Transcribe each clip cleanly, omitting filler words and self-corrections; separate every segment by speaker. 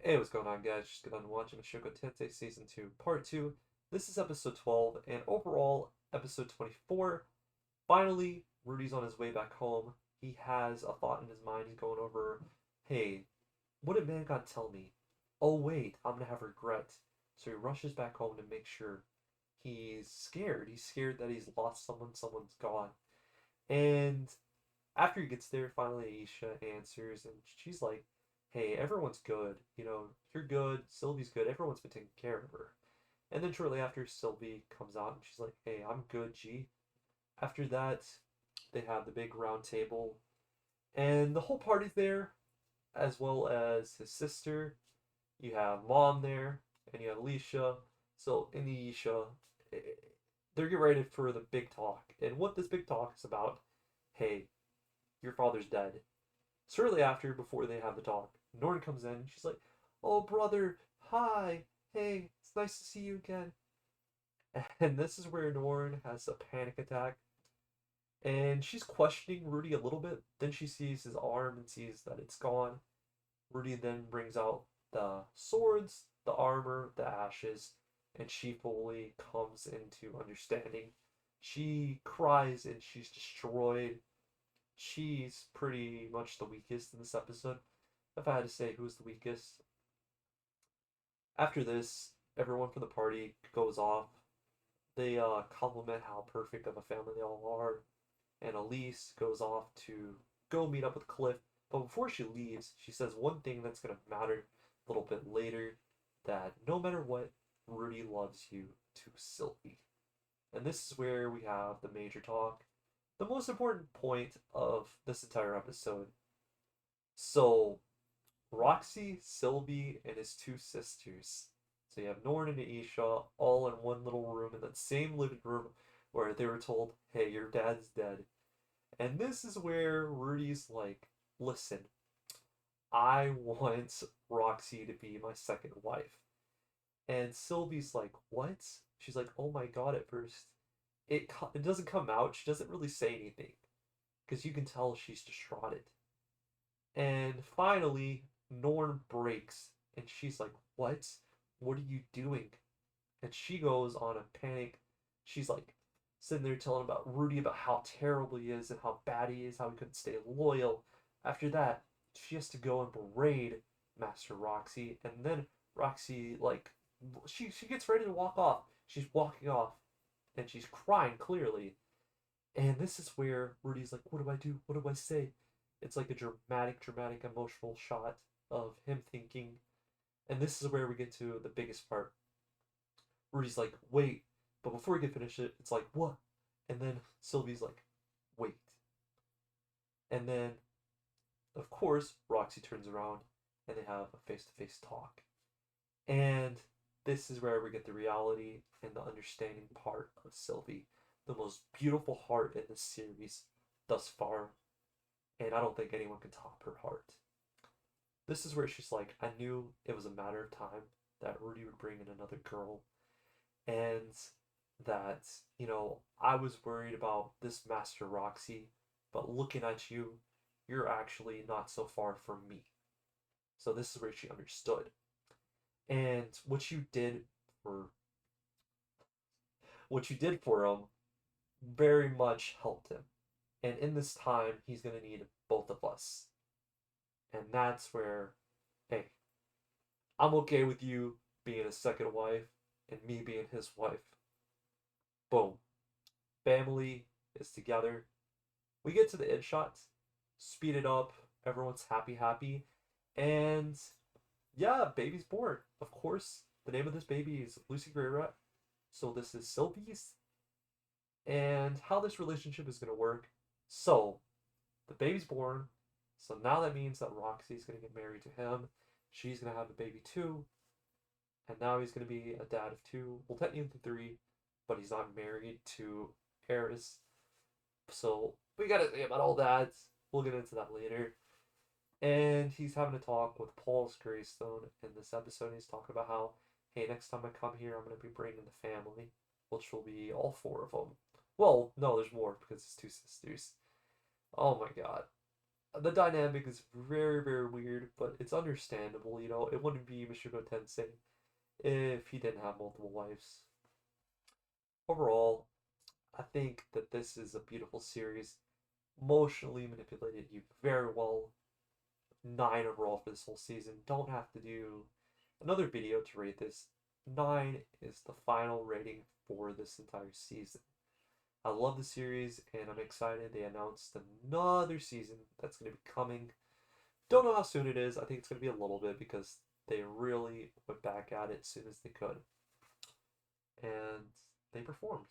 Speaker 1: Hey, what's going on, guys? Just got done watching Mushoku Tensei Season 2, Part 2. This is episode 12, and overall, episode 24. Finally, Rudy's on his way back home. He has a thought in his mind. He's going over, hey, what did Man God tell me? Oh, wait, I'm gonna have regret. So he rushes back home to make sure. He's scared. He's scared that he's lost someone, someone's gone. And after he gets there, finally Aisha answers, and she's like, "Hey, everyone's good. You're good. Sylvie's good. Everyone's been taking care of her." And then shortly after, Sylvie comes out, and she's like, "Hey, I'm good, G." After that, they have the big round table, and the whole party's there, as well as his sister. You have Mom there, and you have Alicia. So in the Aisha, eh, they're getting ready for the big talk, and what this big talk is about. Hey, your father's dead. Shortly after, before they have the talk, Norn comes in. And she's like, "Oh, brother, hi, hey, it's nice to see you again." And this is where Norn has a panic attack, and she's questioning Rudy a little bit. Then she sees his arm and sees that it's gone. Rudy then brings out the swords, the armor, the ashes, and she fully comes into understanding. She cries and she's destroyed. She's pretty much the weakest in this episode. If I had to say who's the weakest, after this, everyone from the party goes off. They compliment how perfect of a family they all are, and Elise goes off to go meet up with Cliff. But before she leaves, she says one thing that's gonna matter a little bit later: that no matter what, Rudy loves you to Sylvie. And this is where we have the major talk, the most important point of this entire episode. So Roxy, Sylvie, and his two sisters. So you have Norn and Aisha all in one little room in that same living room where they were told, "Hey, your dad's dead." And this is where Rudy's like, "Listen, I want Roxy to be my second wife." And Sylvie's like, "What?" She's like, "Oh my god," at first. It doesn't come out. She doesn't really say anything because you can tell she's distraught. And finally, Norn breaks, and she's like, "What? What are you doing?" And she goes on a panic. She's like sitting there telling about Rudy about how terrible he is and how bad he is, how he couldn't stay loyal. After that, she has to go and berate Master Roxy, and then Roxy she gets ready to walk off. She's walking off, and she's crying clearly. And this is where Rudy's like, "What do I do? What do I say?" It's like a dramatic, emotional shot of him thinking. And this is where we get to the biggest part. Rudy's like, "Wait." But before he can finish it, it's like, "What?" And then Sylvie's like, "Wait." And then, of course, Roxy turns around and they have a face to face talk. And this is where we get the reality and the understanding part of Sylvie, the most beautiful heart in the series thus far, and I don't think anyone can top her heart. This is where she's like, "I knew it was a matter of time that Rudy would bring in another girl, and that, I was worried about this Master Roxy, but looking at you, you're actually not so far from me." So this is where she understood. And for what you did for him very much helped him. And in this time, he's gonna need both of us. And that's where, hey, I'm okay with you being a second wife and me being his wife. Boom. Family is together. We get to the end shots, speed it up, everyone's happy. And yeah, baby's born. Of course, the name of this baby is Lucy Gray Rat. So this is Sylvie's. And how this relationship is going to work. So, the baby's born. So now that means that Roxy's going to get married to him. She's going to have a baby too. And now he's going to be a dad of two. Well, technically three, but he's not married to Eris. So we got to think about all that. We'll get into that later. And he's having a talk with Paul's Greystone in this episode. He's talking about how, hey, next time I come here, I'm going to be bringing the family, which will be all four of them. Well, no, there's more because it's two sisters. Oh my god. The dynamic is very, very weird, but it's understandable, you know. It wouldn't be Mushoku Tensei if he didn't have multiple wives. Overall, I think that this is a beautiful series. Emotionally manipulated you very well. 9 overall for this whole season. Don't have to do another video to rate this. 9 is the final rating for this entire season. I love the series and I'm excited. They announced another season that's going to be coming. Don't know how soon it is. I think it's going to be a little bit because they really went back at it as soon as they could. And they performed.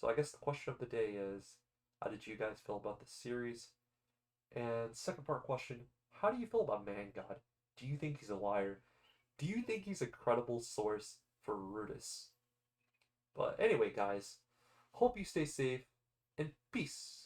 Speaker 1: So I guess the question of the day is, how did you guys feel about the series? And second part question, how do you feel about Man God? Do you think he's a liar? Do you think he's a credible source for Rudis? But anyway, guys, hope you stay safe and peace.